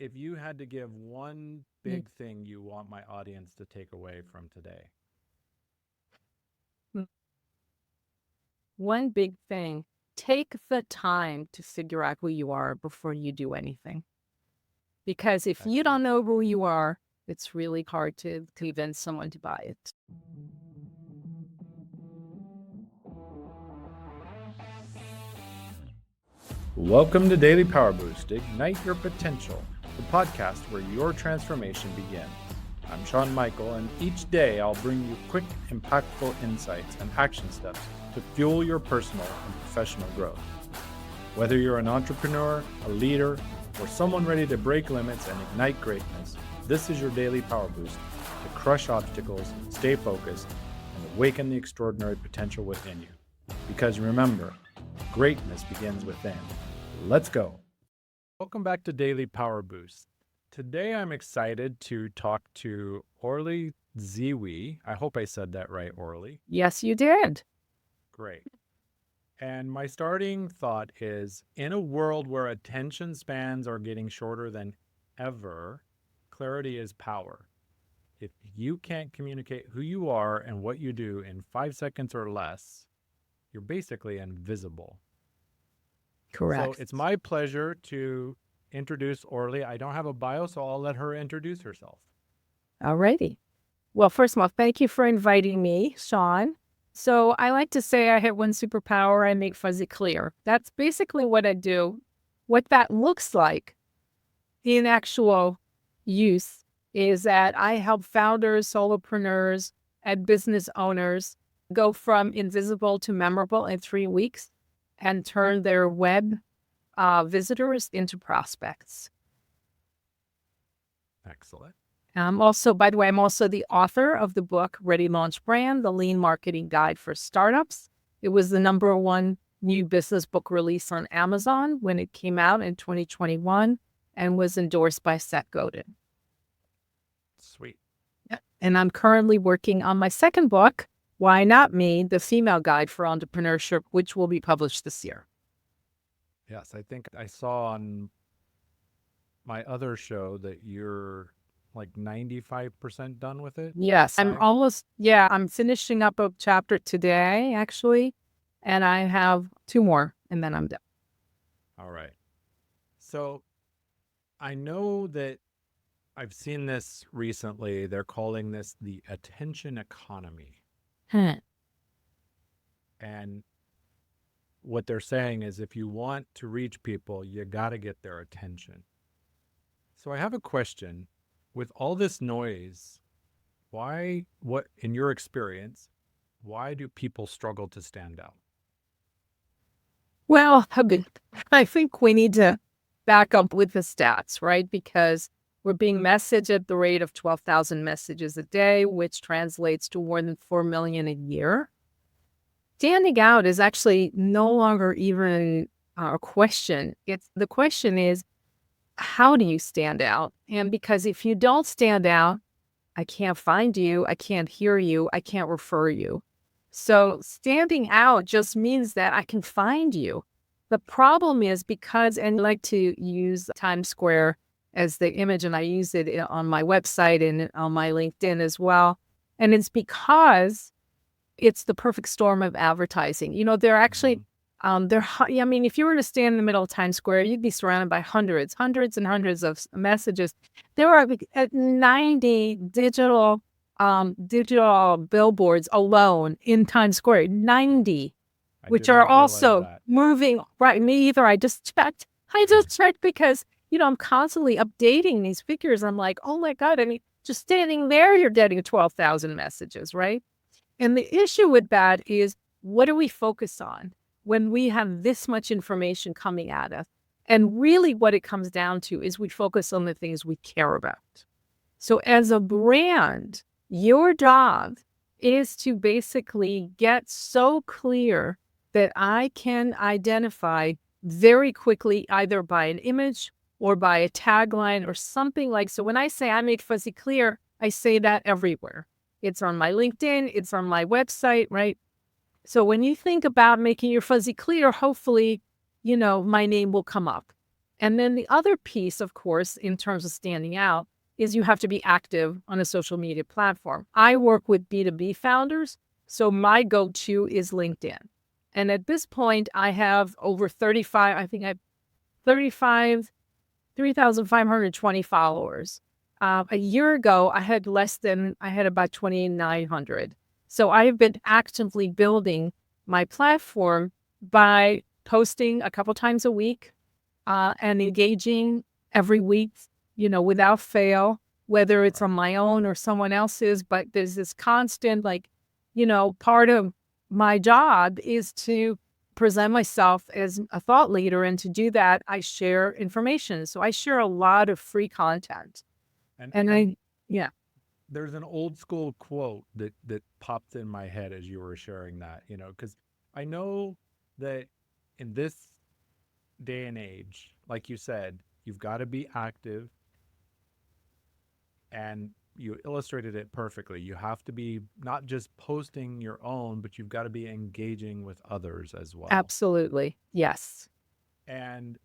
if you had to give one Mm, big thing you want my audience to take away from today. mm. One big thing, take the time to figure out who you are before you do anything. Because if you Excellent. don't know who you are, it's really hard to convince someone to buy it. Welcome to Daily Power Boost. Ignite your potential, the podcast where your transformation begins. I'm Sean Michael, and each day I'll bring you quick, impactful insights and action steps to fuel your personal and professional growth. Whether you're an entrepreneur, a leader, or someone ready to break limits and ignite greatness, this is your daily power boost to crush obstacles, stay focused, and awaken the extraordinary potential within you. Because remember, greatness begins within. Let's go. Welcome back to Daily Power Boost. Today I'm excited to talk to Orly Zeewy. I hope I said that right, Orly. Yes, you did. Great. And my starting thought is, in a world where attention spans are getting shorter than ever, clarity is power. If you can't communicate who you are and what you do in 5 seconds or less, you're basically invisible. So Correct. it's my pleasure to introduce Orly. I don't have a bio, so I'll let her introduce herself. Alrighty. Well, first of all, thank you for inviting me, Sean. So I like to say I have one superpower, I make fuzzy clear. That's basically what I do. What that looks like in actual use is that I help founders, solopreneurs, and business owners go from invisible to memorable in 3 weeks and turn their web visitors into prospects. Excellent. By the way, I'm also the author of the book Ready Launch Brand, the Lean Marketing Guide for Startups. It was the #1 new business book release on Amazon when it came out in 2021 and was endorsed by Seth Godin. Sweet. Yeah. And I'm currently working on my second book, Why Not Me? The Female Guide for Entrepreneurship, which will be published this year. Yes, I think I saw on my other show that you're like 95% done with it. Yes, Five. I'm finishing up a chapter today, actually, and I have 2 more, and then I'm done. All right. So I know that I've seen this recently. They're calling this the attention economy. Huh. And what they're saying is if you want to reach people, you got to get their attention. So I have a question. With all this noise, in your experience, why do people struggle to stand out? Well, I think we need to back up with the stats, right? Because we're being messaged at the rate of 12,000 messages a day, which translates to more than 4 million a year. Standing out is actually no longer even a question. The question is, how do you stand out? And because if you don't stand out, I can't find you, I can't hear you, I can't refer you. So standing out just means that I can find you. The problem is and I like to use Times Square as the image, and I use it on my website and on my LinkedIn as well. And it's because it's the perfect storm of advertising. They're actually, Mhm. I mean, if you were to stand in the middle of Times Square, you'd be surrounded by hundreds and hundreds of messages. There are 90 digital billboards alone in Times Square, 90, I which did are not realize also that. moving. Right, me either. I just checked because, I'm constantly updating these figures. I'm like, oh my God, I mean, just standing there, you're getting 12,000 messages, right? And the issue with that is, what do we focus on when we have this much information coming at us? And really what it comes down to is we focus on the things we care about. So as a brand, your job is to basically get so clear that I can identify very quickly, either by an image or by a tagline or something like. So when I say I make fuzzy clear, I say that everywhere. It's on my LinkedIn, it's on my website, right? So when you think about making your fuzzy clear, hopefully, my name will come up. And then the other piece, of course, in terms of standing out, is you have to be active on a social media platform. I work with B2B founders, so my go-to is LinkedIn. And at this point, I have over 35, I think I have 35, 3,520 followers. A year ago, I had about 2,900. So I have been actively building my platform by posting a couple times a week and engaging every week, without fail, whether it's on my own or someone else's. But there's this constant, part of my job is to present myself as a thought leader. And to do that, I share information. So I share a lot of free content. And yeah. There's an old school quote that popped in my head as you were sharing that, because I know that in this day and age, like you said, you've got to be active, and you illustrated it perfectly. You have to be not just posting your own, but you've got to be engaging with others as well. Absolutely. Yes. And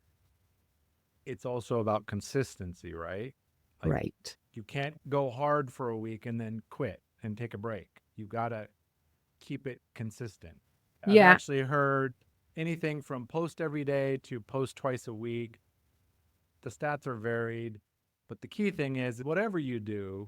it's also about consistency, right? Like, right. you can't go hard for a week and then quit and take a break. You got to keep it consistent. I've Yeah. actually heard anything from post every day to post twice a week. The stats are varied, but the key thing is whatever you do,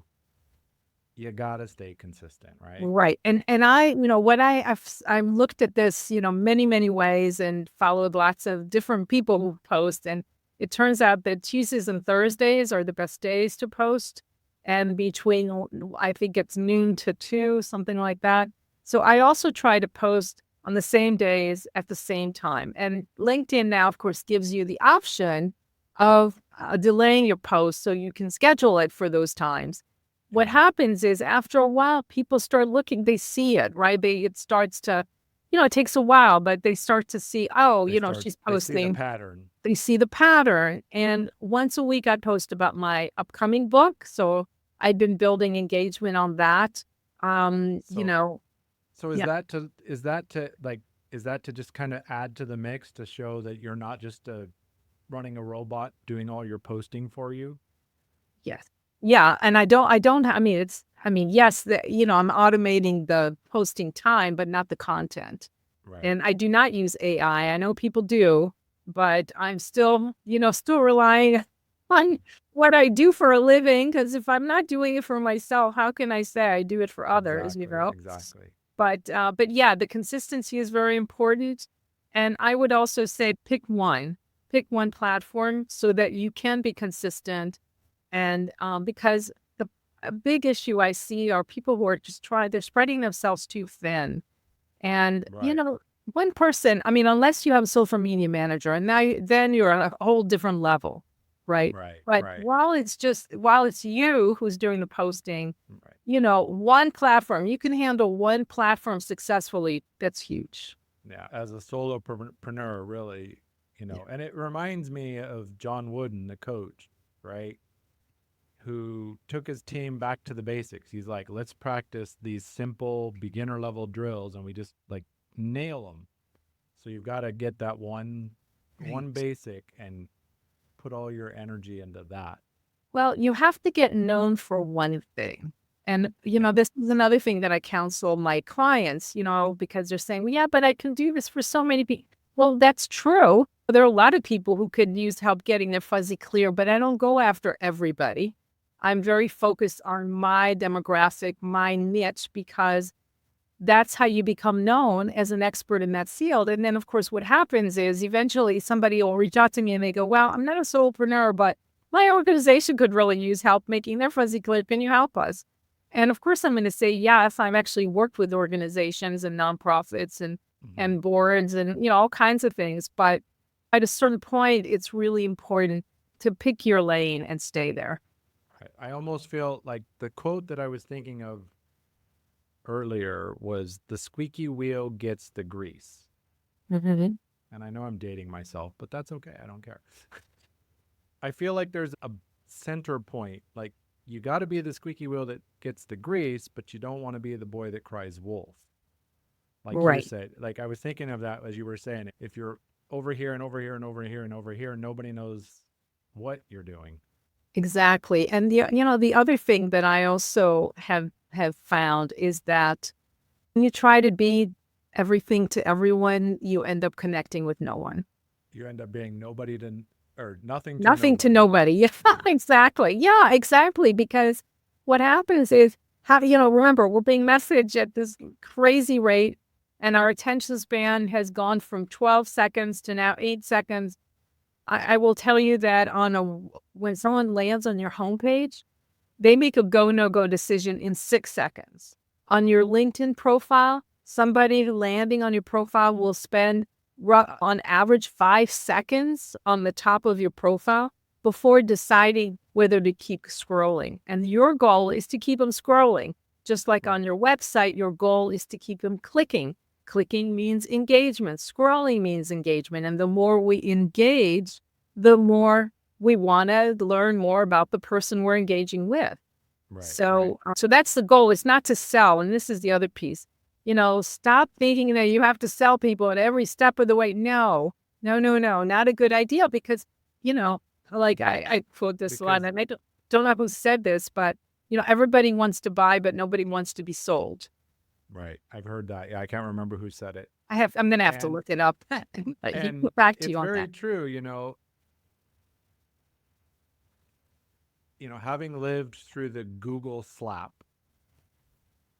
you got to stay consistent, right? Right. And I, what I've looked at this, many, many ways and followed lots of different people who post. And it turns out that Tuesdays and Thursdays are the best days to post. And between, I think it's noon to 2, something like that. So I also try to post on the same days at the same time. And LinkedIn now, of course, gives you the option of delaying your post so you can schedule it for those times. What happens is after a while, people start looking, they see it, right? It starts to, it takes a while, but they start to see, she's posting. They see the pattern. They see the pattern. And once a week, I post about my upcoming book. So I've been building engagement on that. So is that to just kind of add to the mix to show that you're not just running a robot doing all your posting for you? Yes. Yeah. And yes, I'm automating the posting time, but not the content. Right. And I do not use AI. I know people do, but I'm still relying on what I do for a living. Because if I'm not doing it for myself, how can I say I do it for others, Exactly. But yeah, the consistency is very important. And I would also say pick one platform so that you can be consistent. And because a big issue I see are people who are they're spreading themselves too thin. And, one person, unless you have a social media manager, and then you're on a whole different level, right? But while it's you who's doing the posting, one platform, you can handle one platform successfully. That's huge. Yeah. As a solopreneur, really, and it reminds me of John Wooden, the coach, right? Who took his team back to the basics. He's like, let's practice these simple beginner level drills, and we just nail them. So you've got to get that one basic and put all your energy into that. Well, you have to get known for one thing. And, this is another thing that I counsel my clients, because they're saying, well, yeah, but I can do this for so many people. Well, that's true. There are a lot of people who could use help getting their fuzzy clear, but I don't go after everybody. I'm very focused on my demographic, my niche, because that's how you become known as an expert in that field. And then, of course, what happens is eventually somebody will reach out to me and they go, well, I'm not a solopreneur, but my organization could really use help making their fuzzy clear. Can you help us? And of course, I'm going to say, yes, I've actually worked with organizations and nonprofits and boards and, all kinds of things. But at a certain point, it's really important to pick your lane and stay there. I almost feel like the quote that I was thinking of earlier was the squeaky wheel gets the grease. Mm-hmm. And I know I'm dating myself, but that's okay. I don't care. I feel like there's a center point. Like, you got to be the squeaky wheel that gets the grease, but you don't want to be the boy that cries wolf. Like you said, I was thinking of that as you were saying, if you're over here and over here and over here and over here. And nobody knows what you're doing. Exactly. And the other thing that I also have found is that when you try to be everything to everyone, you end up connecting with no one. You end up being nobody to, or nothing to Nothing to nobody. nobody. Yeah, exactly. Yeah, exactly. Because what happens is, remember, we're being messaged at this crazy rate, and our attention span has gone from 12 seconds to now 8 seconds. I will tell you that when someone lands on your homepage, they make a go, no-go decision in 6 seconds. On your LinkedIn profile, somebody landing on your profile will spend on average 5 seconds on the top of your profile before deciding whether to keep scrolling. And your goal is to keep them scrolling. Just like on your website, your goal is to keep them clicking. Clicking means engagement. Scrolling means engagement. And the more we engage, the more we want to learn more about the person we're engaging with. Right. So that's the goal. It's not to sell. And this is the other piece. Stop thinking that you have to sell people at every step of the way. No, not a good idea because, like I quote this a lot, and I don't know who said this, but, everybody wants to buy, but nobody wants to be sold. Right. I've heard that. Yeah, I can't remember who said it. I'm going to have to look it up. And Get back to you on it's very that. true, having lived through the Google slap.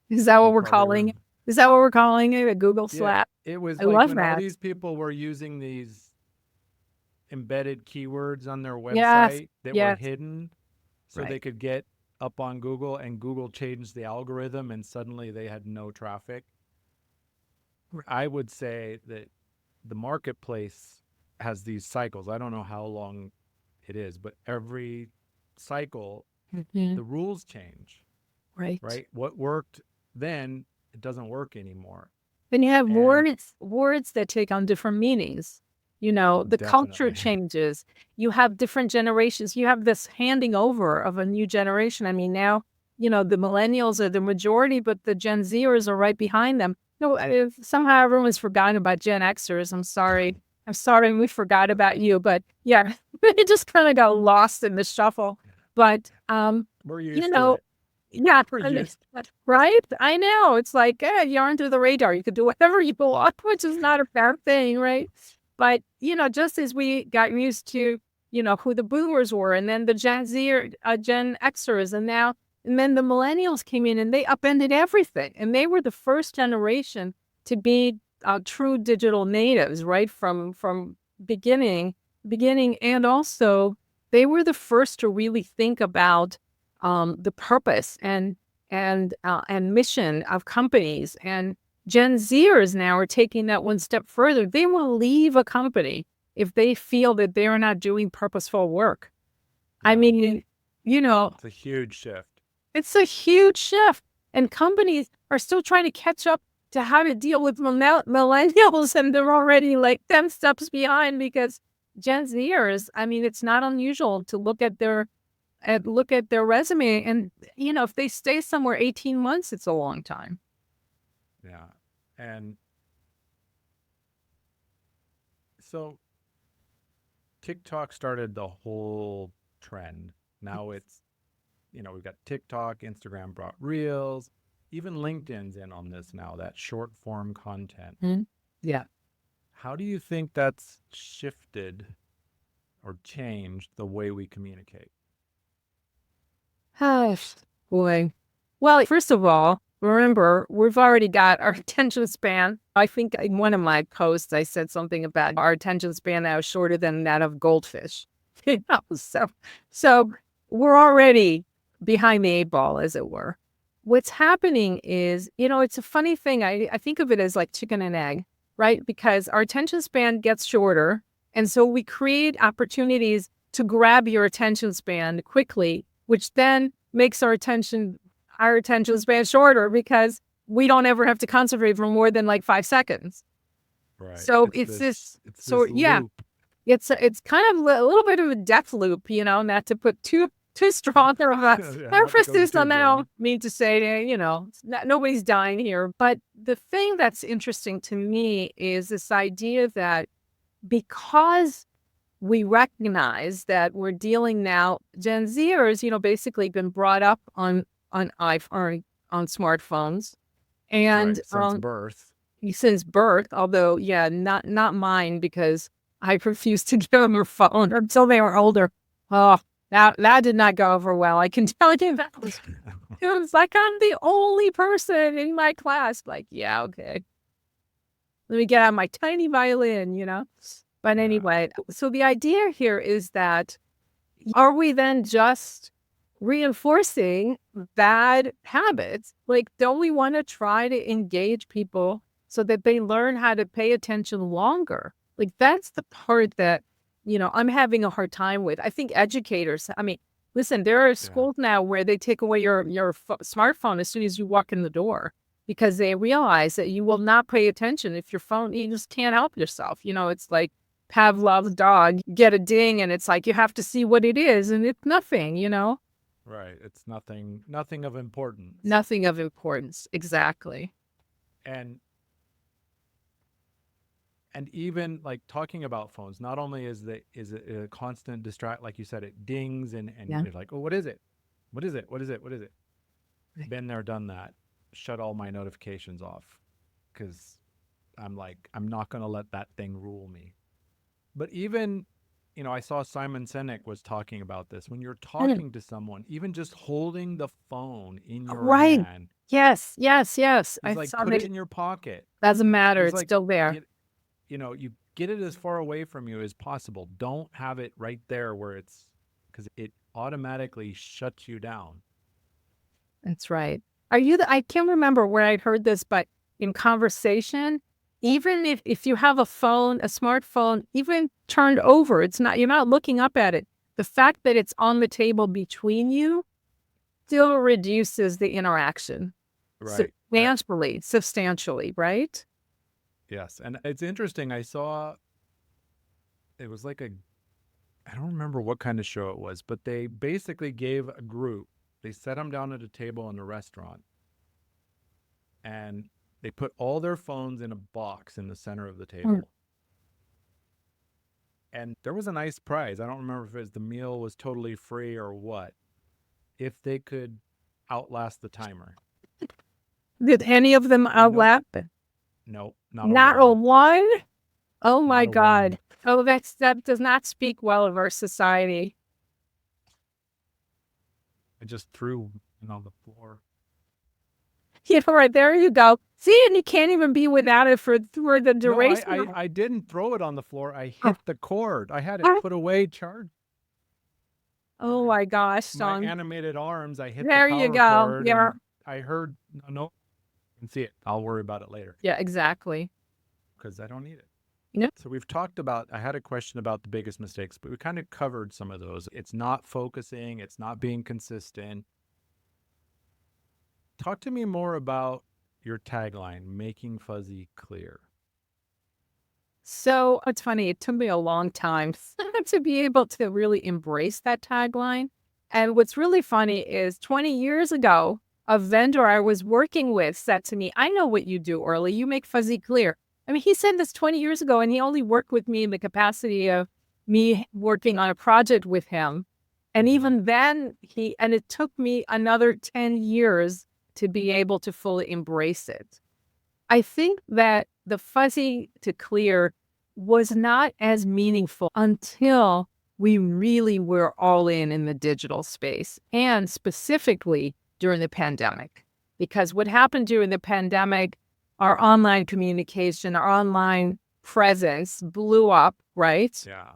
Is that what we're calling it? Is that what we're calling it? A Google slap? It was I like love when that. all these people were using these embedded keywords on their website that were hidden so they could get up on Google, and Google changed the algorithm and suddenly they had no traffic. Right. I would say that the marketplace has these cycles. I don't know how long it is, but every cycle, the rules change. Right. What worked then, it doesn't work anymore. Then you have words that take on different meanings. The culture changes. You have different generations. You have this handing over of a new generation. I mean, now, the millennials are the majority, but the Gen Zers are right behind them. Somehow everyone's forgotten about Gen Xers. I'm sorry. We forgot about you. But yeah, it just kind of got lost in the shuffle. But, we're used to it. Yeah, right? I know. It's like, you're under the radar. You could do whatever you want, which is not a bad thing, right? But, just as we got used to, who the boomers were, and then the Gen Z or Gen Xers, and then the millennials came in and they upended everything. And they were the first generation to be true digital natives, right? From beginning. And also they were the first to really think about the purpose and mission of companies. And Gen Zers now are taking that one step further. They will leave a company if they feel that they are not doing purposeful work. Yeah. I mean, it's a huge shift. It's a huge shift. And companies are still trying to catch up to how to deal with millennials, and they're already like 10 steps behind because Gen Zers, I mean, it's not unusual to look at their resume, and if they stay somewhere 18 months, it's a long time. Yeah. And so TikTok started the whole trend. Now it's, we've got TikTok, Instagram brought Reels, even LinkedIn's in on this now, that short form content. Mm-hmm. Yeah. How do you think that's shifted or changed the way we communicate? Oh, boy. Well, first of all, remember, we've already got our attention span. I think in one of my posts, I said something about our attention span now is shorter than that of goldfish. So we're already behind the 8 ball, as it were. What's happening is, it's a funny thing. I think of it as like chicken and egg, right? Because our attention span gets shorter. And so we create opportunities to grab your attention span quickly, which then makes our attention span shorter because we don't ever have to concentrate for more than like 5 seconds. Right. So it's this it's kind of a little bit of a death loop, not to put too strong of emphasis on that. I don't mean to say, nobody's dying here. But the thing that's interesting to me is this idea that because we recognize that we're dealing now, Gen Zers, basically been brought up on iPhone, on smartphones, and Right. Since birth. since birth. Although, yeah, not mine, because I refused to give them a phone until they were older. Oh, that did not go over well. I can tell you that. It was like I'm the only person in my class. Like, yeah, okay. Let me get out my tiny violin. But Yeah. anyway, so the idea here is that, are we then just reinforcing bad habits? Like, don't we want to try to engage people so that they learn how to pay attention longer? Like, that's the part that, I'm having a hard time with. I think educators, listen, there are schools now where they take away your smartphone as soon as you walk in the door, because they realize that you will not pay attention if your phone, you just can't help yourself. It's like Pavlov's dog, get a ding, and it's like you have to see what it is, and it's nothing, Right. It's nothing of importance. Nothing of importance. Exactly. And even like talking about phones, not only is it a constant distract, like you said, it dings and Yeah. you're like, oh, what is it? What is it? What is it? What is it? Been there, done that. Shut all my notifications off, because I'm like, I'm not going to let that thing rule me. But even, I saw Simon Sinek was talking about this. When you're talking to someone, even just holding the phone in your Right. hand, Yes. it's I like saw put that. it in your pocket. Doesn't matter. It's It's like, still there. you get it as far away from you as possible. Don't have it right there where because it automatically shuts you down. That's right. I can't remember where I'd heard this, but in conversation, even if you have a smartphone, even turned over, you're not looking up at it. The fact that it's on the table between you still reduces the interaction. Right. Substantially, right? Yes. And it's interesting. I saw it was like I don't remember what kind of show it was, but they basically gave a group, they set them down at a table in a restaurant, and they put all their phones in a box in the center of the table. And there was a nice prize. I don't remember if it was the meal was totally free or what, if they could outlast the timer. Did any of them outlap? No, not a one. Oh my Not a God. one. Oh, that does not speak well of our society. I just threw it on the floor. Right, there you go. See, and you can't even be without it for the duration. No, I didn't throw it on the floor. I hit the cord. I had it put away, charged. Oh my gosh, My Sean. animated arms, I hit There the power you go. cord. Yeah. I heard, no, you can see it. I'll worry about it later. Yeah, exactly. Because I don't need it. Yep. So we've talked about, I had a question about the biggest mistakes, but we kind of covered some of those. It's not focusing. It's not being consistent. Talk to me more about your tagline, making fuzzy clear. So it's funny. It took me a long time to be able to really embrace that tagline. And what's really funny is 20 years ago, a vendor I was working with said to me, I know what you do, Orly. You make fuzzy clear. I mean, he said this 20 years ago, and he only worked with me in the capacity of me working on a project with him. And even then, it took me another 10 years to be able to fully embrace it. I think that the fuzzy to clear was not as meaningful until we really were all in the digital space, and specifically during the pandemic. Because what happened during the pandemic, our online communication, our online presence blew up, right? Yeah.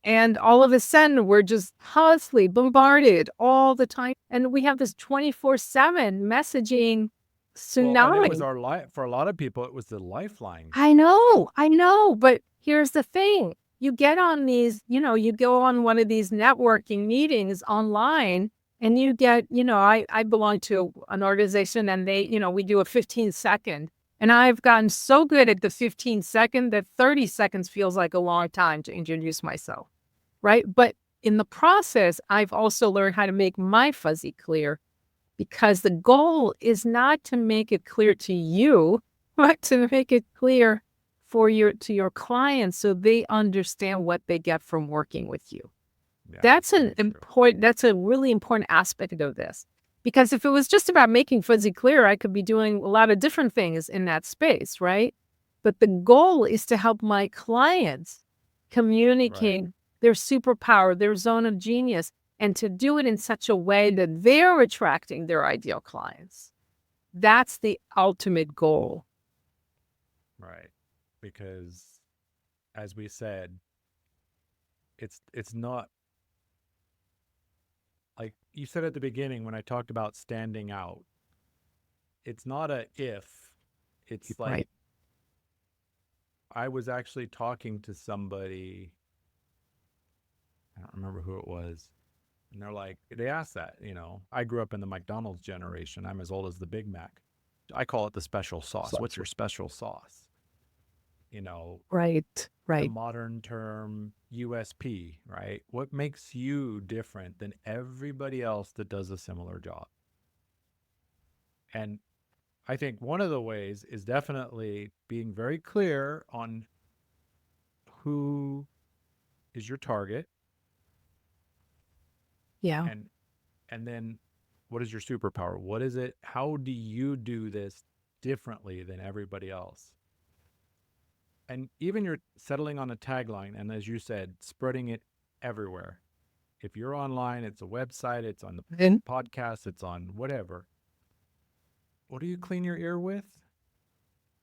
And all of a sudden, we're just constantly bombarded all the time. And we have this 24/7 messaging tsunami. Well, and it was our life. For a lot of people, it was the lifeline. I know. But here's the thing. You get on these, you go on one of these networking meetings online, and you get, I belong to an organization, and they, we do a 15-second. And I've gotten so good at the 15-second that 30 seconds feels like a long time to introduce myself, right? But in the process, I've also learned how to make my fuzzy clear, because the goal is not to make it clear to you, but to make it clear to your clients so they understand what they get from working with you. Yeah, That's true. that's a really important aspect of this. Because if it was just about making fuzzy clear, I could be doing a lot of different things in that space, right? But the goal is to help my clients Right. communicate their superpower, their zone of genius, and to do it in such a way that they're attracting their ideal clients. That's the ultimate goal. Right. Because as we said, it's not like you said at the beginning when I talked about standing out. It's not a if. It's like Right. I was actually talking to somebody, I don't remember who it was. And they're like, they asked that, I grew up in the McDonald's generation. I'm as old as the Big Mac. I call it the special sauce. What's your special sauce? You know, Right. the Right. modern term USP, right? What makes you different than everybody else that does a similar job? And I think one of the ways is definitely being very clear on who is your target Yeah. and then what is your superpower? What is it? How do you do this differently than everybody else? And even you're settling on a tagline and as you said, spreading it everywhere. If you're online, it's a website, it's on the And podcast, it's on whatever. What do you clean your ear with?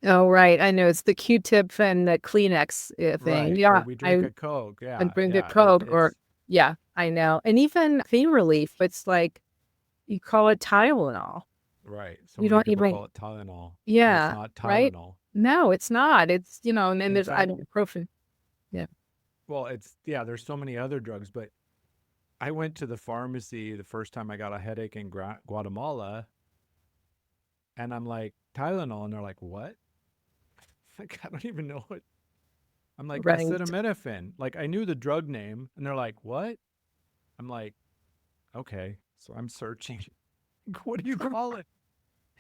oh, right. I know it's the Q-tip and the Kleenex thing. Right. Or Yeah, we drink I a Coke. and Yeah. bring the Yeah. code or It's yeah, I know. And even pain relief, it's like you call it Tylenol. right. So You many don't people even call it Tylenol, but it's yeah, not right? Tylenol. No, it's not. It's, and then In there's fact, ibuprofen. Yeah. well, yeah, there's so many other drugs, but I went to the pharmacy the first time I got a headache in Guatemala and I'm like, Tylenol. And they're like, what? Like, I don't even know what. I'm like, Right. acetaminophen. Like, I knew the drug name. And they're like, what? I'm like, okay. So I'm searching. What do you call it?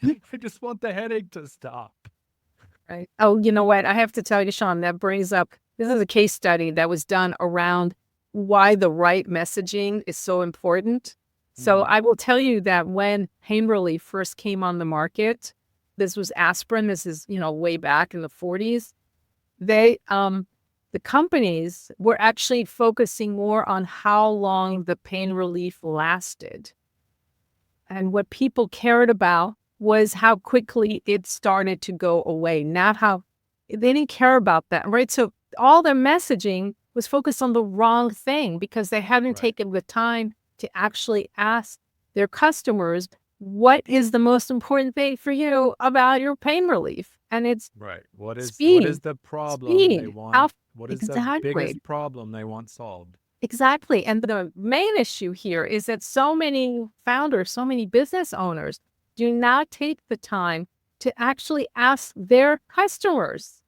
I just want the headache to stop. Right. Oh, you know what? I have to tell you, Sean, that brings up this is a case study that was done around why the right messaging is so important. So Mm-hmm. I will tell you that when pain relief first came on the market, this was aspirin. This is, way back in the 40s. They the companies were actually focusing more on how long the pain relief lasted. And what people cared about was how quickly it started to go away, not how they didn't care about that, right? So all their messaging was focused on the wrong thing because they hadn't Right. taken the time to actually ask their customers, what is the most important thing for you about your pain relief? And it's Right. What is speed, the problem they speed. How want? What is the exactly. biggest problem they want solved? Exactly. And the main issue here is that so many founders, so many business owners do not take the time to actually ask their customers,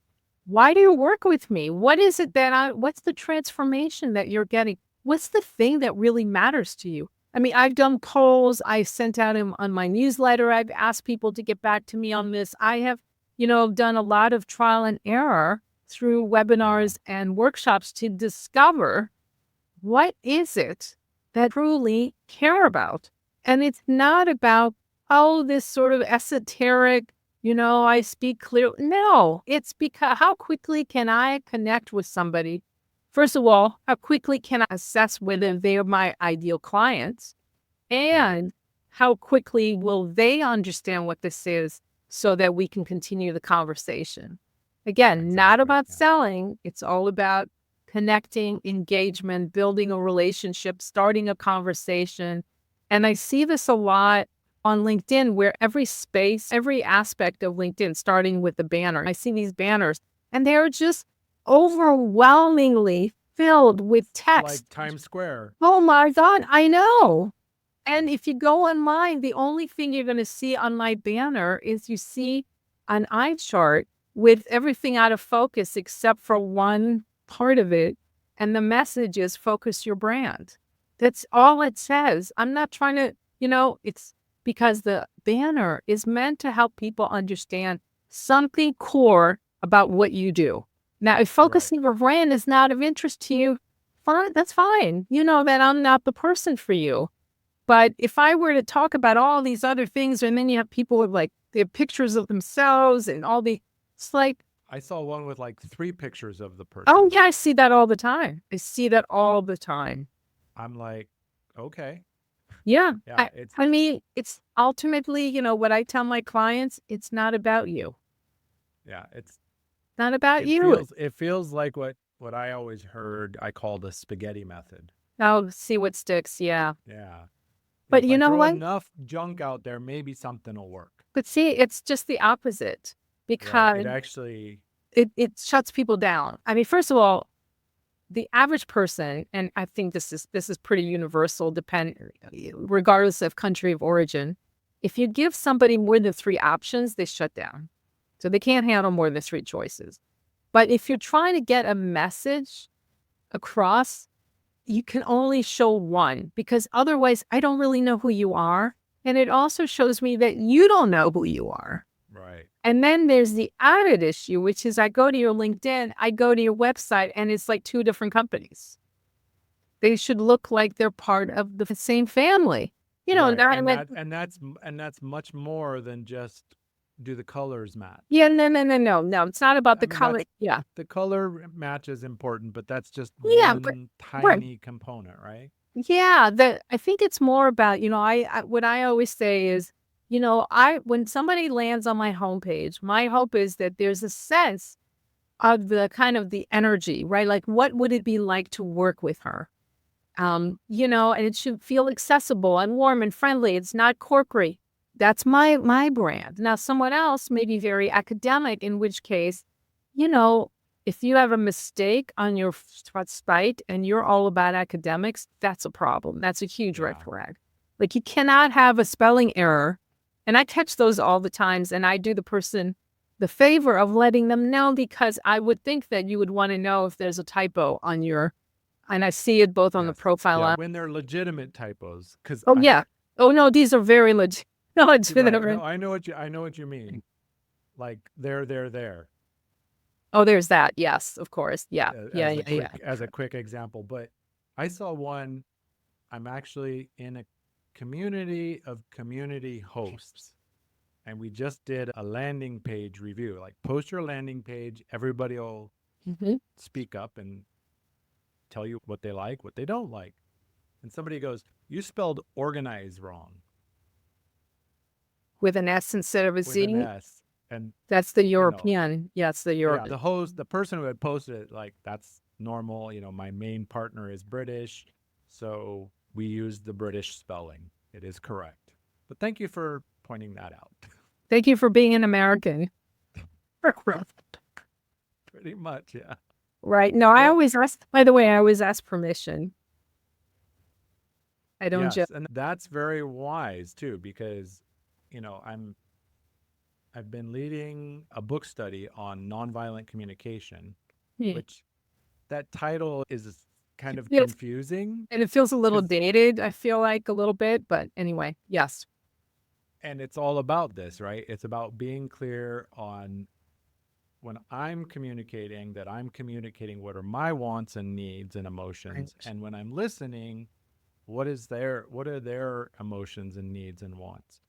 why do you work with me? What is it what's the transformation that you're getting? What's the thing that really matters to you? I mean, I've done polls. I've sent out on my newsletter. I've asked people to get back to me on this. I have, done a lot of trial and error through Yeah. webinars and workshops to discover what is it that truly care about? And it's not about, oh, this sort of esoteric, I speak clear. No, it's because how quickly can I connect with somebody? First of all, how quickly can I assess whether they're my ideal clients? Right. And how quickly will they understand what this is so that we can continue the conversation? Again, not Exactly. about Yeah. selling. It's all about connecting, engagement, building a relationship, starting a conversation. And I see this a lot on LinkedIn where every space, every aspect of LinkedIn, starting with the banner, I see these banners and they're just overwhelmingly filled with Like text. Times Square. Oh my God, I know. And if you go online, the only thing you're going to see on my banner is you see an eye chart with everything out of focus except for one part of it. And the message is focus your brand. That's all it says. I'm not trying to, it's because the banner is meant to help people understand something core about what you do. Now, if Right. focusing your brand is not of interest to you, fine, that's fine. You know that I'm not the person for you. But if I were to talk about all these other things, and then you have people with like they have pictures of themselves and all the, it's like, I saw one with like 3 pictures of the oh person. yeah, I see that all the time. I see that all the time. I'm like, okay. Yeah. Yeah, I, I mean, it's ultimately, what I tell my clients, it's not about you. it's Not about it you. feels like what I always heard I call the spaghetti method. I'll see what sticks. Yeah. Yeah. But If you I know throw what? enough junk out there, maybe something will work. But see, it's just the opposite Right. because It actually it shuts people down. I mean, first of all, the average person, and I think this is pretty universal, regardless of country of origin. If you give somebody more than three options, they shut down. So they can't handle more than three choices. But if you're trying to get a message across, you can only show one because otherwise I don't really know who you are. And it also shows me that you don't know who you are. right. And then there's the added issue, which is I go to your LinkedIn, I go to your website, and it's like two different companies. They should look like they're part of the same family. Right. Not, And that's much more than just do the colors match. yeah, no, no, no, no, no. It's not about I the mean, color. that's Yeah. the color match is important, but that's just Yeah, but one right. tiny component, right? Yeah, I think it's more about, I what I always say is, I when somebody lands on my homepage, my hope is that there's a sense of the kind of the energy, right? Like what would it be like to work with her? And it should feel accessible and warm and friendly. It's not corporate. That's my brand. Now, someone else may be very academic, in which case, you know, if you have a mistake on your site and you're all about academics, that's a problem. That's a huge red Yeah. flag. Like you cannot have a spelling error. And I catch those all the times, and I do the person the favor of letting them know because I would think that you would want to know if there's a typo on your and I see it both on the Yes. profile Yeah. app. When they're legitimate typos, because Oh, I yeah. Oh, no, these are very legit. No, it's been right. over. No, I know what you mean. Like there. Oh, there's that. Yes, of course. Yeah. Yeah, As yeah, yeah. a quick example. But I saw one. I'm actually in a community of community hosts, and we just did a landing page review. Like post your landing page, everybody will Mhm. speak up and tell you what they like, what they don't like. And somebody goes, "You spelled organize wrong With an S instead of a with an Z. S." And That's the you know, European. Yeah, it's the yeah, European. the person who had posted it, like, that's normal. My main partner is British, so we use the British spelling. It is correct. But thank you for pointing that out. Thank you for being an American. Pretty much, yeah. Right. No, I Well, always ask, by the way, I always ask permission. I don't just, yes, and that's very wise too, because you know, I'm I've been leading a book study on nonviolent communication, yeah. which that title is kind of Yes. confusing And it feels a little because dated, I feel like a little bit, but anyway, yes. and it's all about this, right? It's about being clear on when I'm communicating that I'm communicating what are my wants and needs and emotions, Right. and when I'm listening, what are their emotions and needs and wants.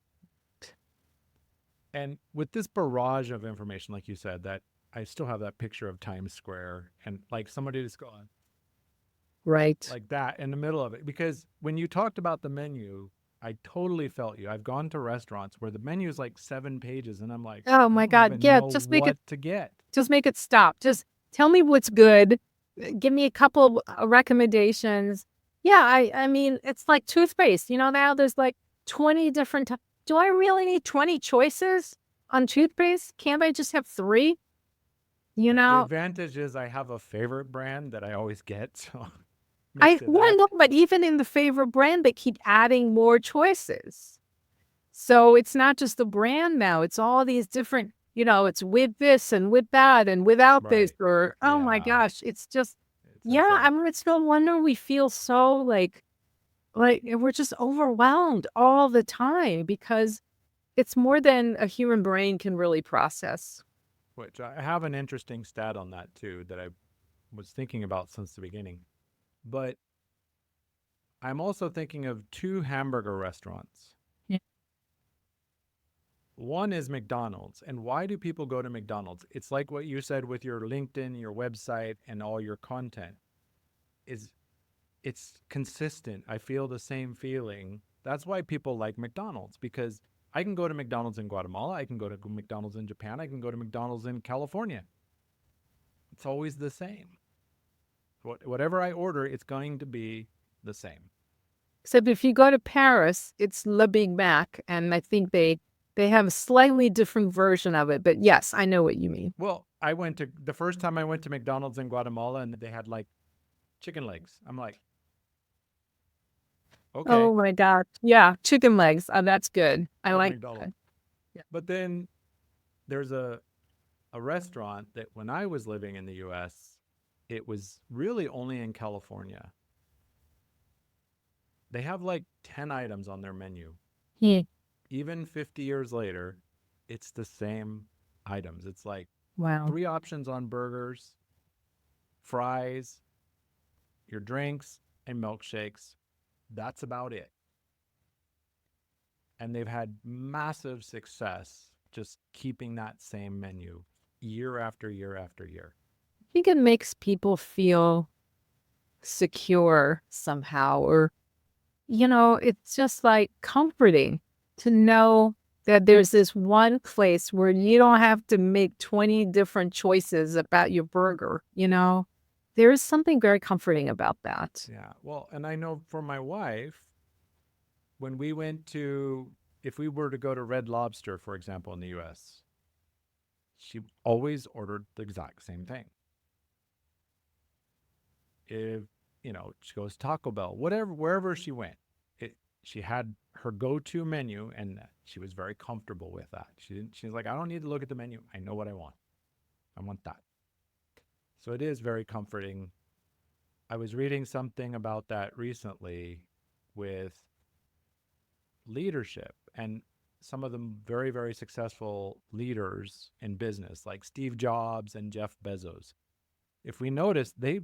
And with this barrage of information, like you said, that I still have that picture of Times Square and like somebody just going Right. like that in the middle of it. Because when you talked about the menu, I totally felt you. I've gone to restaurants where the menu is like 7 pages and I'm like, Oh I my don't God. even Yeah, know just make it what to get. Just make it stop. Just tell me what's good. Give me a couple recommendations. Yeah, I mean, it's like toothpaste. Now there's like 20 different Do I really need 20 choices on toothpaste? Can't I just have three? You The know, advantage is I have a favorite brand that I always get. So I makes it well, that. no, but even in the favorite brand, they keep adding more choices. So it's not just the brand now. It's all these different, it's with this and with that and without this Right. or, oh my Yeah. gosh, it's just, It's yeah, I insane. mean, it's no wonder we feel so like we're just overwhelmed all the time because it's more than a human brain can really process. which I have an interesting stat on that too that I was thinking about since the beginning. But I'm also thinking of two hamburger restaurants. Yeah. One is McDonald's. And why do people go to McDonald's? It's like what you said with your LinkedIn, your website, and all your content. Is it's consistent. I feel the same feeling. That's why people like McDonald's, because I can go to McDonald's in Guatemala, I can go to McDonald's in Japan, I can go to McDonald's in California. It's always the same. Whatever I order, it's going to be the same. Except if you go to Paris, it's Le Big Mac, and I think they have a slightly different version of it. But yes, I know what you mean. Well, the first time I went to McDonald's in Guatemala and they had like chicken legs. I'm like, okay, Oh my God. Yeah, chicken legs. Oh, that's good. I at like that. McDonald's. Yeah. But then there's a restaurant that when I was living in the US, it was really only in California. They have like 10 items on their menu. Yeah. Even 50 years later, it's the same items. It's like Wow. 3 options on burgers, fries, your drinks, and milkshakes. That's about it. And they've had massive success just keeping that same menu year after year after year. I think it makes people feel secure somehow, or, it's just like comforting to know that there's this one place where you don't have to make 20 different choices about your burger. There is something very comforting about that. Yeah. Well, and I know for my wife, when we went to, if we were to go to Red Lobster, for example, in the US, she always ordered the exact same thing. If, she goes Taco Bell, whatever, wherever she went, she had her go-to menu and she was very comfortable with that. She's like, I don't need to look at the menu. I know what I want. I want that. So it is very comforting. I was reading something about that recently with leadership and some of the very, very successful leaders in business, like Steve Jobs and Jeff Bezos. If we notice, they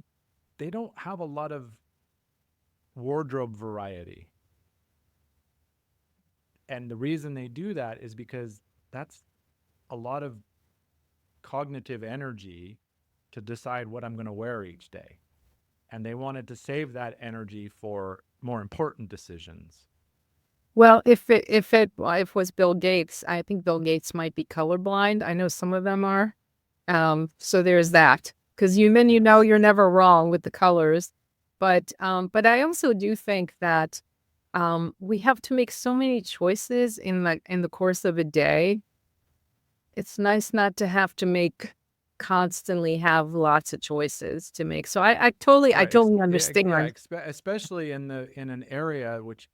don't have a lot of wardrobe variety. And the reason they do that is because that's a lot of cognitive energy to decide what I'm going to wear each day. And they wanted to save that energy for more important decisions. Well, if it was Bill Gates, I think Bill Gates might be colorblind. I know some of them are. So there's that. Because you're never wrong with the colors. But I also do think that we have to make so many choices in the course of a day. It's nice not to have to constantly have lots of choices to make. So I totally understand. Especially in an area which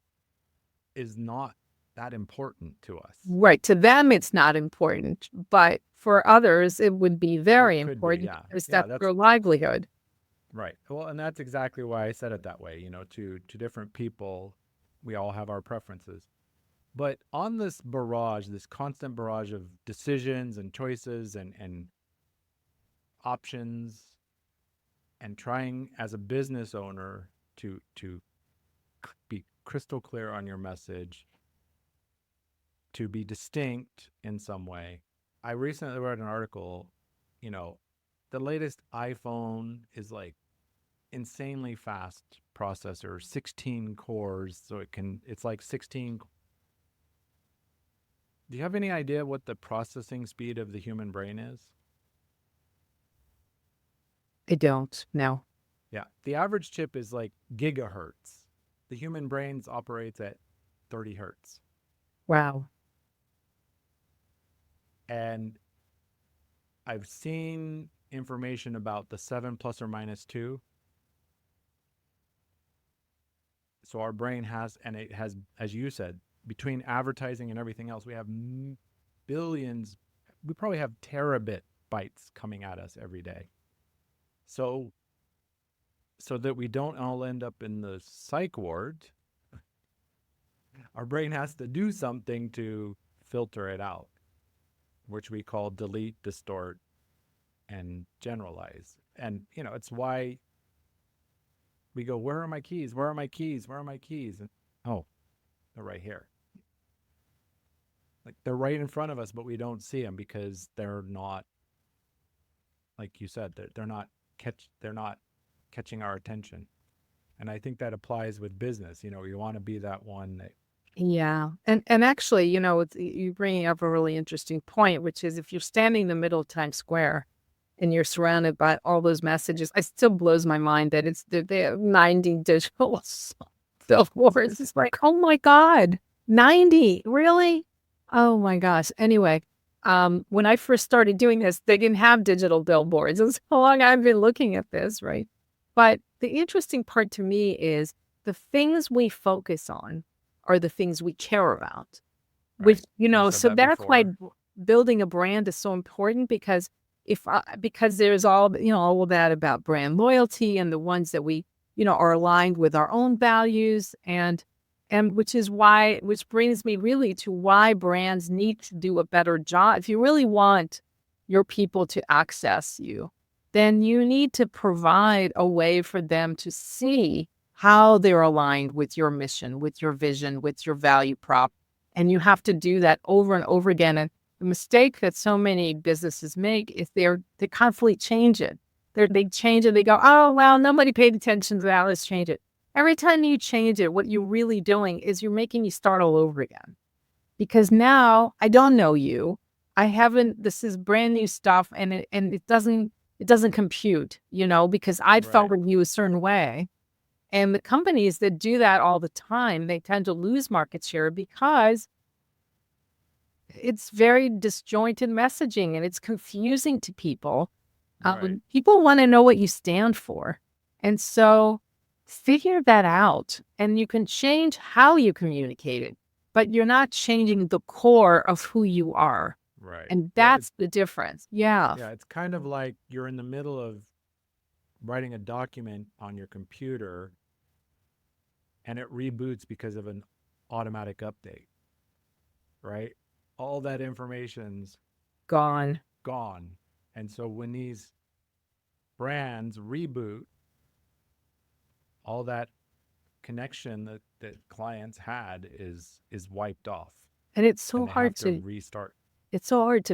is not that important to us. Right. To them, it's not important, but for others, it would be very important yeah. because Yeah, that's their livelihood. Right. Well, and that's exactly why I said it that way. To different people, we all have our preferences. But on this barrage, this constant barrage of decisions and choices and options, and trying as a business owner to be crystal clear on your message, to be distinct in some way. I recently read an article, the latest iPhone is like insanely fast processor, 16 cores, so it's like 16. Do you have any idea what the processing speed of the human brain is? I don't know. Yeah, the average chip is like gigahertz. The human brain operates at 30 hertz. Wow. And I've seen information about the 7 plus or minus 2. So our brain has, and it has, as you said, between advertising and everything else, we have billions, we probably have terabit bytes coming at us every day. So that we don't all end up in the psych ward, our brain has to do something to filter it out, which we call delete, distort, and generalize. And, it's why we go, where are my keys? Where are my keys? Where are my keys? And, oh, they're right here. Like they're right in front of us, but we don't see them because they're not, like you said, they're not catching our attention. And I think that applies with business. You want to be that one that, Yeah. And actually, you bringing up a really interesting point, which is if you're standing in the middle of Times Square and you're surrounded by all those messages, it still blows my mind that they have 90 digital billboards. It's like, oh my God, 90, really? Oh my gosh. Anyway, when I first started doing this, they didn't have digital billboards. It's how long I've been looking at this, right? But the interesting part to me is the things we focus on are the things we care about, which, right? You said so that that's why before. building a brand is so important because because there's all of that about brand loyalty and the ones that we, are aligned with our own values and which brings me really to why brands need to do a better job. If you really want your people to access you, then you need to provide a way for them to see how they're aligned with your mission, with your vision, with your value prop. And you have to do that over and over again. And the mistake that so many businesses make is they constantly change it. They change it. They go, oh, well, nobody paid attention to that. Let's change it. Every time you change it, what you're really doing is you're making you start all over again. Because now I don't know you. This is brand new stuff and it doesn't compute, because I'd felt Right. with you a certain way. And the companies that do that all the time, they tend to lose market share because it's very disjointed messaging and it's confusing to people. Right. People want to know what you stand for. And so figure that out and you can change how you communicate it, but you're not changing the core of who you are. Right. And Well, that's the difference. Yeah. yeah, it's kind of like you're in the middle of writing a document on your computer and it reboots because of an automatic update, right? All that information's Gone. gone. And so when these brands reboot, all that connection that clients had is wiped off And it's so and they have hard to to restart.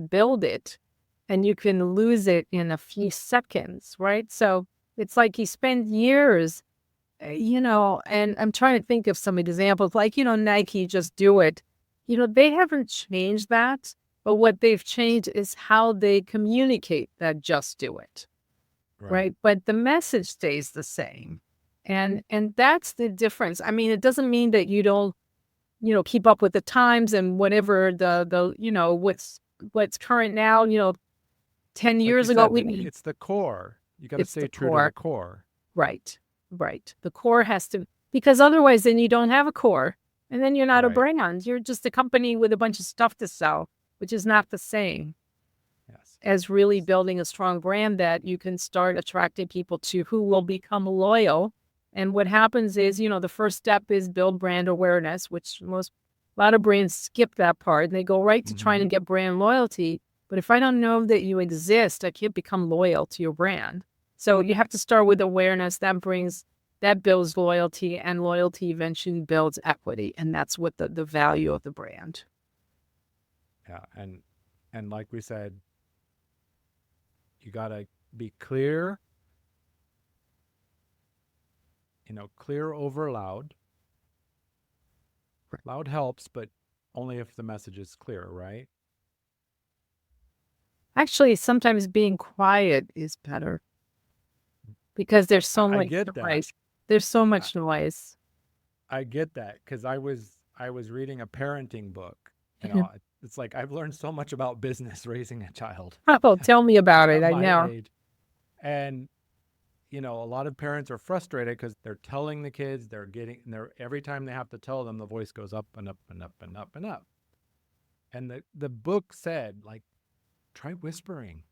build it and you can lose it in a few seconds, right? So it's like you spend years, and I'm trying to think of some examples like, Nike, just do it. They haven't changed that, but what they've changed is how they communicate that just do it, Right. right? But the message stays the same. And that's the difference. I mean, it doesn't mean that you don't, keep up with the times and whatever what's current now, 10 Like you years ago, said, it's the core. You got to it's stay the true to the core. core. Right. Right. The core has to, because otherwise then you don't have a core and then you're not a Right. brand. You're just a company with a bunch of stuff to sell, which is not the same Yes. as really building a strong brand that you can start attracting people to who will become loyal. And what happens is, the first step is build brand awareness, which a lot of brands skip that part and they go right to trying Mm-hmm. to get brand loyalty. But if I don't know that you exist, I can't become loyal to your brand. So you have to start with awareness that builds loyalty, and loyalty eventually builds equity. And that's what the value of the brand. Yeah. And like we said, you got to be clear, clear over loud. Loud helps, but only if the message is clear, right? Actually, sometimes being quiet is better because there's so I much get that. noise. There's so I, much noise. I get that because I was reading a parenting book. It's like I've learned so much about business raising a child Oh, tell me about it. at I my know. age. And a lot of parents are frustrated because they're telling the kids they're every time they have to tell them, the voice goes up and up and up and up and up. And the book said, like, try whispering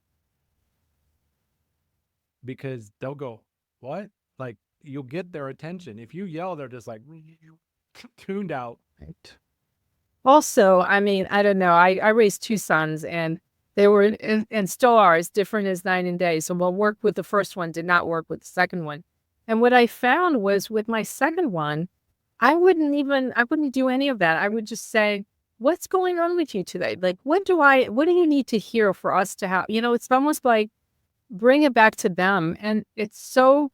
because they'll go, what? Like, you'll get their attention. If you yell, they're just like tuned out. Right. Also, I mean, I don't know. I raised two sons, and They were, and still are, as different as night and day. So what worked with the first one did not work with the second one. And what I found was with my second one, I wouldn't do any of that. I would just say, what's going on with you today? Like, what do you need to hear for us to have, it's almost like bring it back to them. And it's so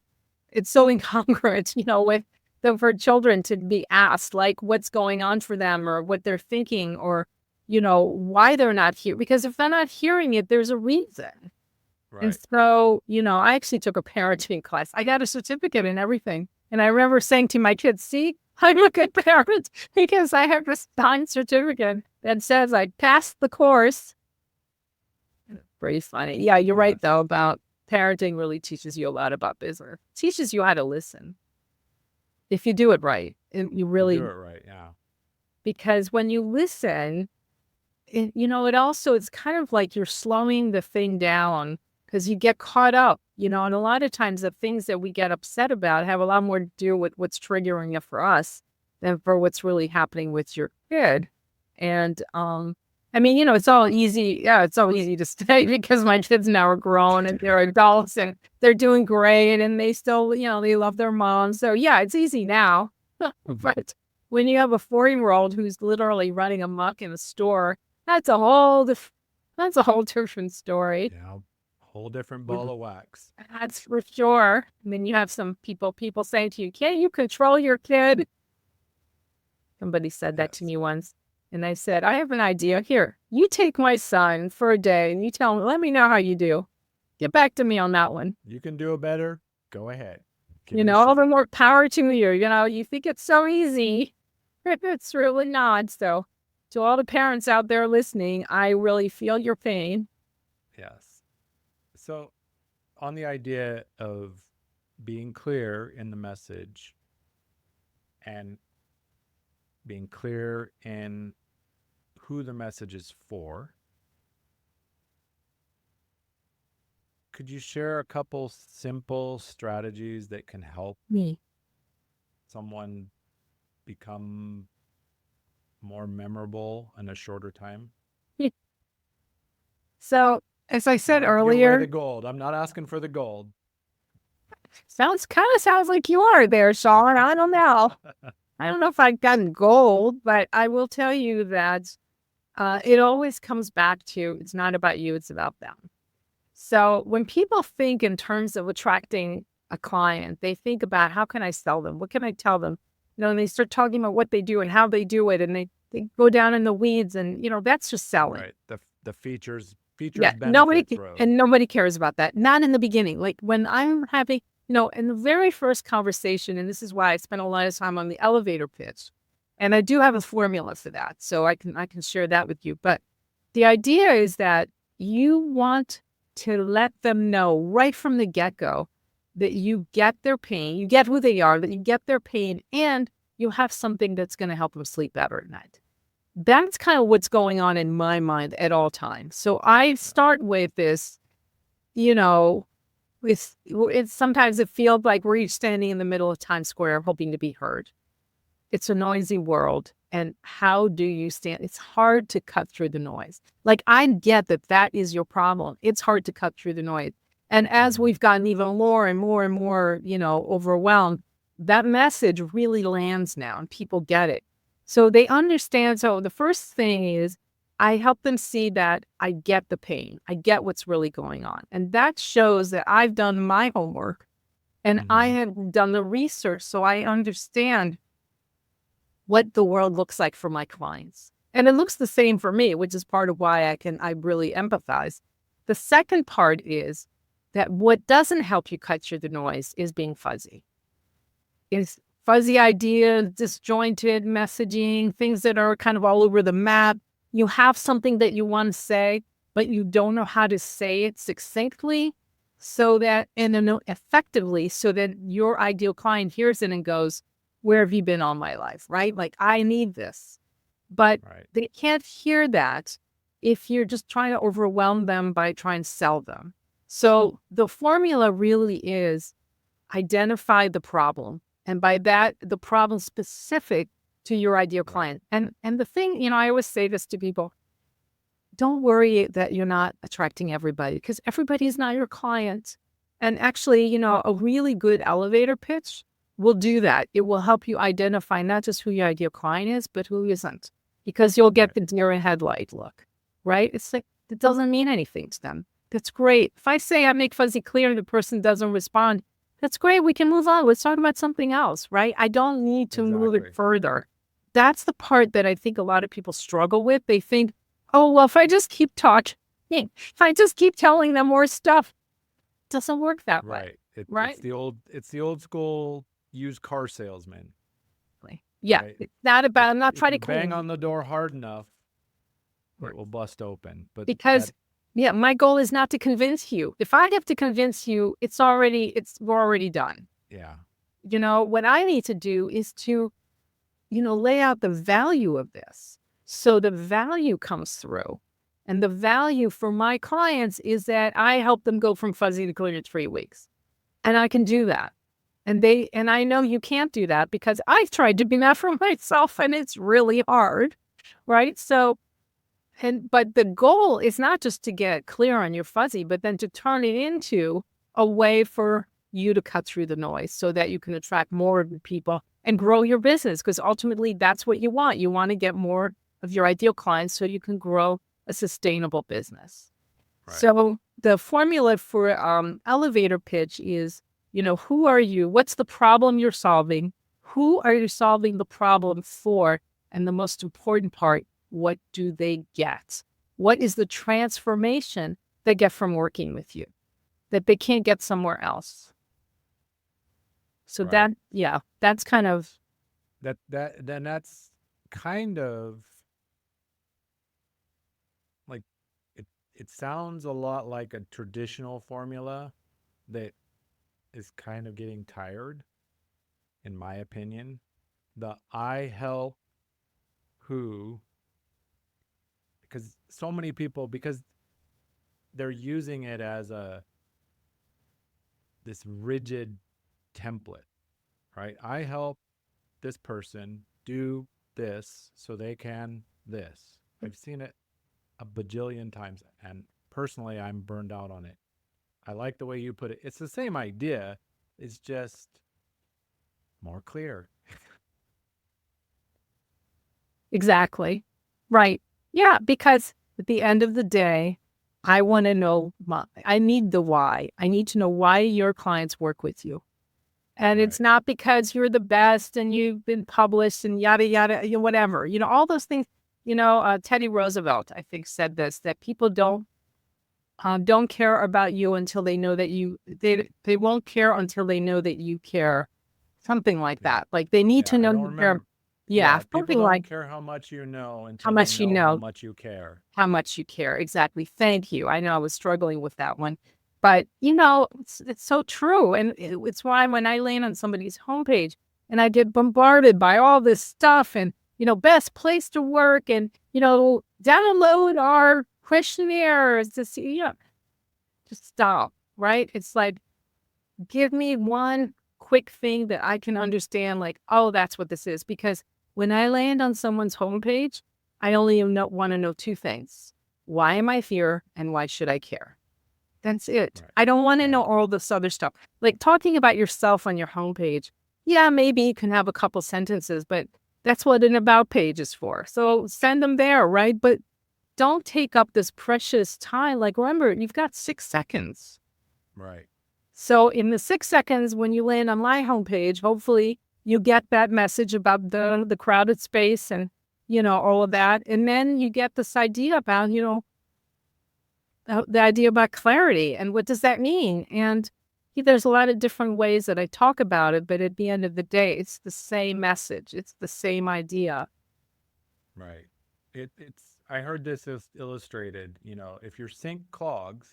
incongruent, with for children to be asked like what's going on for them or what they're thinking or, why they're not here. Because if they're not hearing it, there's a reason. Right. And so, I actually took a parenting class. I got a certificate and everything. And I remember saying to my kids, see, I'm a good parent because I have this signed certificate that says I passed the course. Pretty funny. Yeah, you're right, though, about parenting really teaches you a lot about business. Teaches you how to listen. If you do it right. You really do it right, yeah. Because when you listen, it's kind of like you're slowing the thing down because you get caught up, and a lot of times the things that we get upset about have a lot more to do with what's triggering it for us than for what's really happening with your kid. And, it's all easy. Yeah, it's all easy to say because my kids now are grown and they're adults and they're doing great and they still, they love their mom. So yeah, it's easy now. But when you have a 4-year-old who's literally running amok in the store, that's a whole different story. Yeah, whole different ball of wax. That's for sure. And then you have some people saying to you, can't you control your kid? Somebody said that to me once. And I said, I have an idea. Here, you take my son for a day and you tell him, let me know how you do. Get back to me on that one. You can do it better. Go ahead. All the more power to you. You think it's so easy. It's really not. So to all the parents out there listening, I really feel your pain. Yes. So on the idea of being clear in the message and being clear in who the message is for, could you share a couple simple strategies that can help someone become more memorable in a shorter time? So, as I said earlier, the gold. I'm not asking for the gold. Sounds like you are there, Sean. I don't know. I don't know if I've gotten gold, but I will tell you that it always comes back to it's not about you, it's about them. So when people think in terms of attracting a client, they think about how can I sell them? What can I tell them? And they start talking about what they do and how they do it. And they go down in the weeds and, that's just selling. Right. The features, yeah, benefits nobody cares about that. Not in the beginning. Like when I'm having, in the very first conversation, and this is why I spent a lot of time on the elevator pitch. And I do have a formula for that. So I can share that with you. But the idea is that you want to let them know right from the get-go that you get their pain, you get who they are, that you get their pain, and you have something that's going to help them sleep better at night. That's kind of what's going on in my mind at all times. So I start with this, sometimes it feels like we're each standing in the middle of Times Square hoping to be heard. It's a noisy world. And how do you stand? It's hard to cut through the noise. Like, I get that is your problem. It's hard to cut through the noise. And as we've gotten even more and more and more, overwhelmed, that message really lands now and people get it. So they understand. So the first thing is I help them see that I get the pain. I get what's really going on. And that shows that I've done my homework and I have done the research. So I understand what the world looks like for my clients. And it looks the same for me, which is part of why I really empathize. The second part is that what doesn't help you cut through the noise is being fuzzy. It's fuzzy ideas, disjointed messaging, things that are kind of all over the map. You have something that you want to say, but you don't know how to say it succinctly and effectively so that your ideal client hears it and goes, where have you been all my life, right? Like, I need this. But they can't hear that if you're just trying to overwhelm them by trying to sell them. So the formula really is identify the problem. And by that, the problem specific to your ideal client. And the thing, I always say this to people, don't worry that you're not attracting everybody, because everybody is not your client. And actually, a really good elevator pitch will do that. It will help you identify not just who your ideal client is, but who isn't, because you'll get the deer in headlight look, right? It's like, it doesn't mean anything to them. That's great. If I say I make fuzzy clear and the person doesn't respond, that's great. We can move on. Let's talk about something else, right? I don't need to move it further. That's the part that I think a lot of people struggle with. They think, oh, well, if I just keep talking, if I just keep telling them more stuff, it doesn't work that way. Right. It's the old school used car salesman. Yeah. Right? It's not about, I'm not trying to bang on the door hard enough, it will bust open. But because my goal is not to convince you. If I have to convince you, we're already done. Yeah. What I need to do is to, lay out the value of this. So the value comes through. And the value for my clients is that I help them go from fuzzy to clear in 3 weeks. And I can do that. And I know you can't do that, because I've tried to do that for myself, and it's really hard. Right. So, but the goal is not just to get clear on your fuzzy, but then to turn it into a way for you to cut through the noise so that you can attract more people and grow your business. Because ultimately, that's what you want. You want to get more of your ideal clients so you can grow a sustainable business. Right. So the formula for elevator pitch is, who are you? What's the problem you're solving? Who are you solving the problem for? And the most important part, what do they get? What is the transformation they get from working with you that they can't get somewhere else? So that's kind of that's kind of like, it sounds a lot like a traditional formula that is kind of getting tired, in my opinion. The I help who, because so many people, because they're using it as this rigid template, right? I help this person do this so they can this. I've seen it a bajillion times, and personally, I'm burned out on it. I like the way you put it. It's the same idea. It's just more clear. Exactly. Right. Yeah, because at the end of the day, I want to know, I need the why. I need to know why your clients work with you. And it's not because you're the best and you've been published and yada, yada, whatever, all those things. Teddy Roosevelt, I think, said this, that people don't care about you until they know that they won't care until they know that you care. Something like that. Like, they need to know you care. Yeah, people don't care how much you know until they know how much you care. How much you care. Exactly. Thank you. I know I was struggling with that one. But, it's so true. And it's why when I land on somebody's homepage and I get bombarded by all this stuff and, best place to work and, download our questionnaires to see, just stop, right? It's like, give me one quick thing that I can understand, like, oh, that's what this is. Because when I land on someone's homepage, I only want to know 2 things. Why am I here and why should I care? That's it. Right. I don't want to know all this other stuff. Like, talking about yourself on your homepage, yeah, maybe you can have a couple sentences, but that's what an about page is for. So send them there, right? But don't take up this precious time. Like, remember, you've got 6 seconds. Right. So in the 6 seconds when you land on my homepage, hopefully you get that message about the crowded space and, all of that. And then you get this idea about, the idea about clarity and what does that mean? And there's a lot of different ways that I talk about it, but at the end of the day, it's the same message. It's the same idea. Right. I heard this is illustrated, if your sink clogs,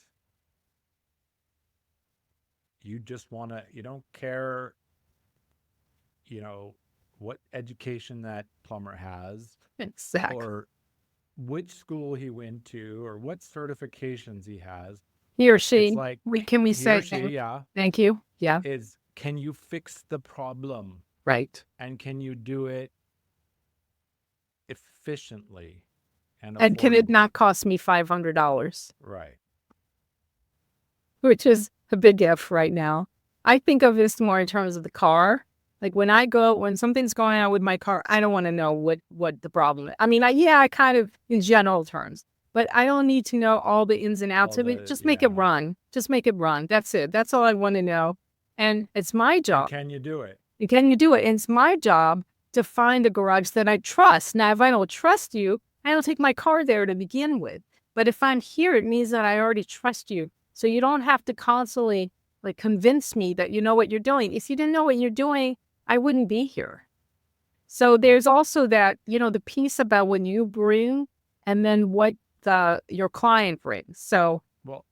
you don't care, what education that plumber has. Exactly. Or which school he went to or what certifications he has. He or she. It's like, can we say, thank you. Yeah. Is, can you fix the problem? Right. And can you do it efficiently And can it affordable. not cost me $500? Right. Which is a big if right now. I think of this more in terms of the car. Like when something's going on with my car, I don't want to know what the problem is. I mean, I kind of in general terms, but I don't need to know all the ins and outs of it. Just make it run. Just make it run. That's it. That's all I want to know. And it's my And job. can you do it? Can you do it? And it's my job to find a garage that I trust. Now, if I don't trust you, I don't take my car there to begin with. But if I'm here, it means that I already trust you. So you don't have to constantly like convince me that you know what you're doing. If you didn't know what you're doing, I wouldn't be here. So there's also that, the piece about when you bring and then what your client brings. So, Well,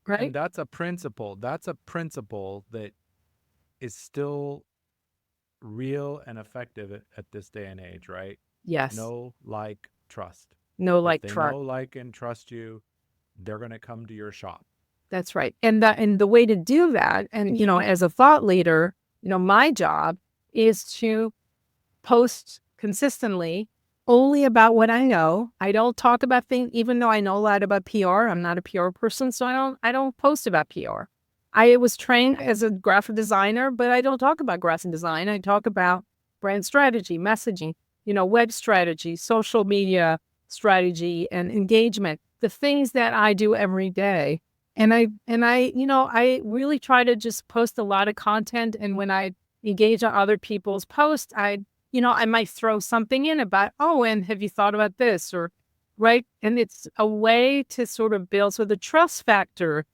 right? and that's a principle. That's a principle that is still real and effective at this day and age, right? Yes. Know, like, trust. No, like, If they trust. know, like, and trust you, they're going to come to your shop. That's right. And the way to do that, and, as a thought leader, my job is to post consistently only about what I know. I don't talk about things, even though I know a lot about PR. I'm not a PR person, so I don't post about PR. I was trained as a graphic designer, but I don't talk about graphic design. I talk about brand strategy, messaging, web strategy, social media strategy, and engagement, the things that I do every day. And I really try to just post a lot of content. And when I engage on other people's posts, I might throw something in about, oh, and have you thought about this? Or, right. And it's a way to sort of build. So the trust factor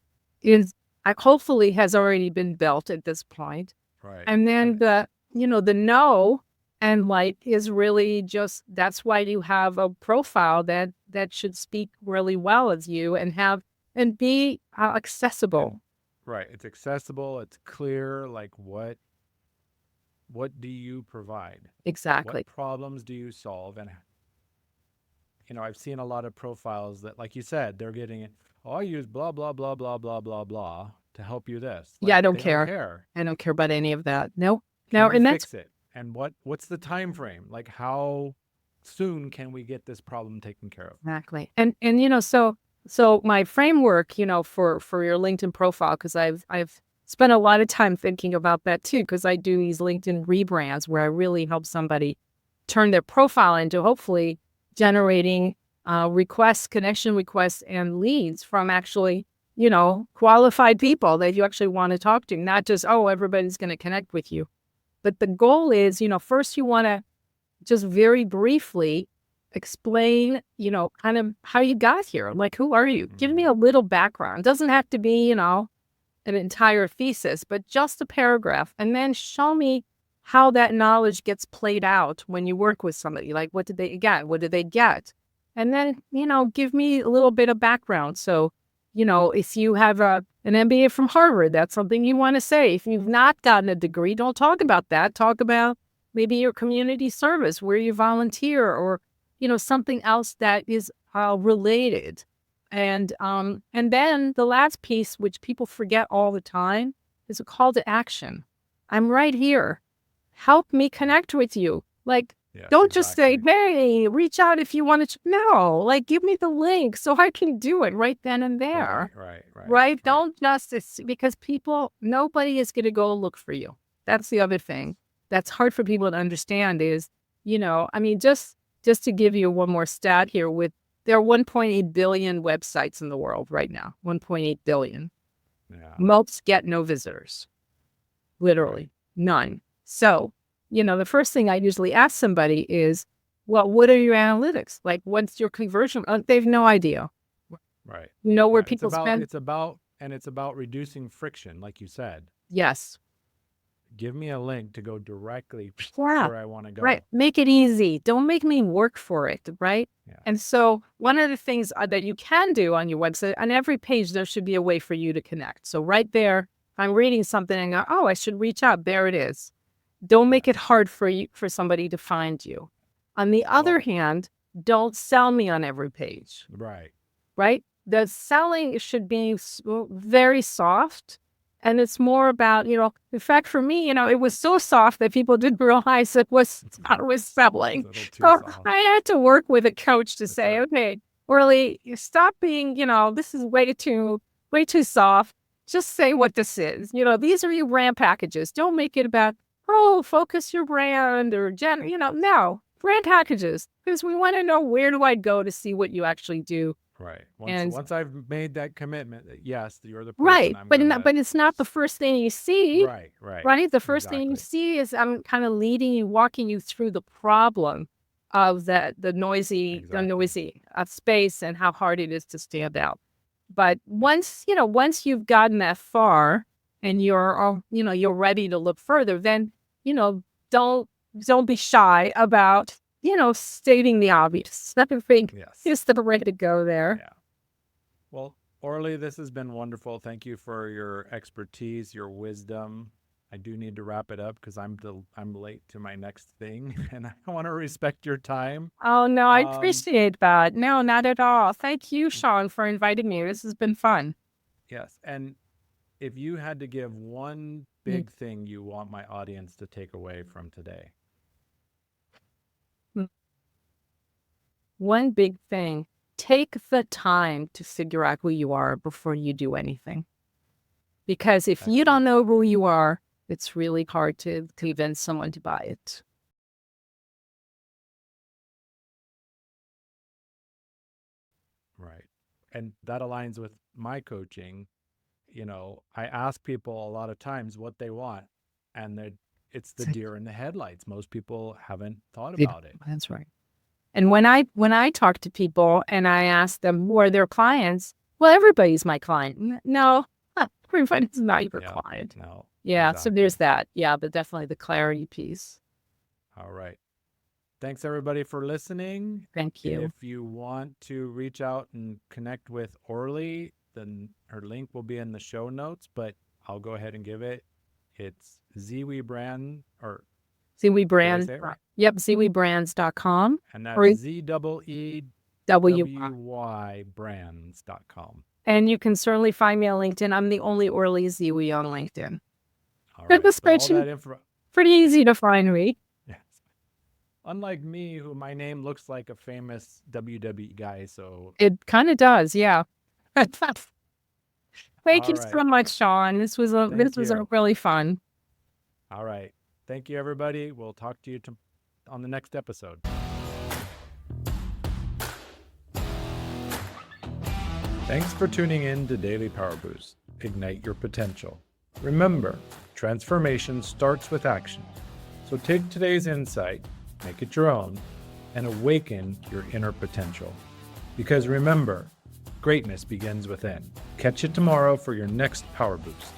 is hopefully has already been built at this point. Right. And then the know and like is really just, that's why you have a profile that should speak really well of you and be accessible. Right. It's accessible. It's clear. Like what do you provide? Exactly. What problems do you solve? And, I've seen a lot of profiles that, like you said, they're getting it. Oh, I use blah, blah, blah, blah, blah, blah, blah to help you this. Like, I don't they care. Don't care. I don't care about any of that. No. Can we fix it? And what's the time frame? Like how soon can we get this problem taken care of? Exactly. And so my framework, for your LinkedIn profile, because I've spent a lot of time thinking about that too, because I do these LinkedIn rebrands where I really help somebody turn their profile into hopefully generating connection requests and leads from actually, qualified people that you actually want to talk to, not just, oh, everybody's going to connect with you. But the goal is, first you want to just very briefly explain, kind of how you got here. Like, who are you? Give me a little background. It doesn't have to be, an entire thesis, but just a paragraph. And then show me how that knowledge gets played out when you work with somebody. Like, what did they get? What did they get? And then, give me a little bit of background. So, if you have an MBA from Harvard, that's something you want to say. If you've not gotten a degree, don't talk about that. Talk about maybe your community service, where you volunteer, or, something else that is related. And then the last piece, which people forget all the time, is a call to action. I'm right here. Help me connect with you. Like, Yes, don't just say, hey, reach out if you want to. No, like, give me the link so I can do it right then and there. Right? Don't just, because nobody is going to go look for you. That's the other thing that's hard for people to understand is, just to give you one more stat here, there are 1.8 billion websites in the world right now, 1.8 billion. Yeah. Most get no visitors, literally none. So, the first thing I usually ask somebody is, well, what are your analytics? Like, what's your conversion? They have no idea. Right. Where people spend. It's about reducing friction, like you said. Yes. Give me a link to go directly where I want to go. Right. Make it easy. Don't make me work for it. Right. Yeah. And so one of the things that you can do on your website, on every page, there should be a way for you to connect. So right there, if I'm reading something and go, oh, I should reach out. There it is. Don't make it hard for somebody to find you. On the other hand, don't sell me on every page. Right. Right. The selling should be very soft And it's more about, in fact, for me, it was so soft that people didn't realize it was settling. So I had to work with a coach to say, okay, Orly, you stop being, this is way too soft. Just say what this is. These are your brand packages. Don't make it about, focus your brand or no, brand packages, because we want to know, where do I go to see what you actually do? Right. Once I've made that commitment that yes, you're the person. Right. But it's not the first thing you see. Right. Right. The first thing you see is I'm kind of walking you through the problem of the noisy space and how hard it is to stand out. But once you've gotten that far and you're ready to look further, then, don't be shy about, stating the obvious. Everything is the way to go there. Yeah. Well, Orly, this has been wonderful. Thank you for your expertise, your wisdom. I do need to wrap it up because I'm late to my next thing, and I want to respect your time. Oh, no, I appreciate that. No, not at all. Thank you, Sean, for inviting me. This has been fun. Yes. And if you had to give one big thing you want my audience to take away from today. One big thing, take the time to figure out who you are before you do anything. Because if you don't know who you are, it's really hard to convince someone to buy it. Right. And that aligns with my coaching. I ask people a lot of times what they want, and it's the deer in the headlights. Most people haven't thought about it. That's right. And when I talk to people and I ask them who are their clients, well, everybody's my client. No, everybody's not your client. No. Yeah, exactly. So there's that. Yeah, but definitely the clarity piece. All right. Thanks, everybody, for listening. Thank you. If you want to reach out and connect with Orly, then her link will be in the show notes, but I'll go ahead and give it. It's Zeewy Brand or Zeewy Brand. Yep, ZeewyBrands.com. And that's ZEEWY brands.com. And you can certainly find me on LinkedIn. I'm the only Orly Zeewy on LinkedIn. All right. Pretty easy to find me. Yes. Unlike me, who my name looks like a famous WWE guy, so it kind of does, yeah. Thank you so much, Sean. This was really fun. All right. Thank you, everybody. We'll talk to you on the next episode. Thanks for tuning in to Daily Power Boost. Ignite your potential. Remember, transformation starts with action. So take today's insight, make it your own, and awaken your inner potential. Because remember, greatness begins within. Catch you tomorrow for your next Power Boost.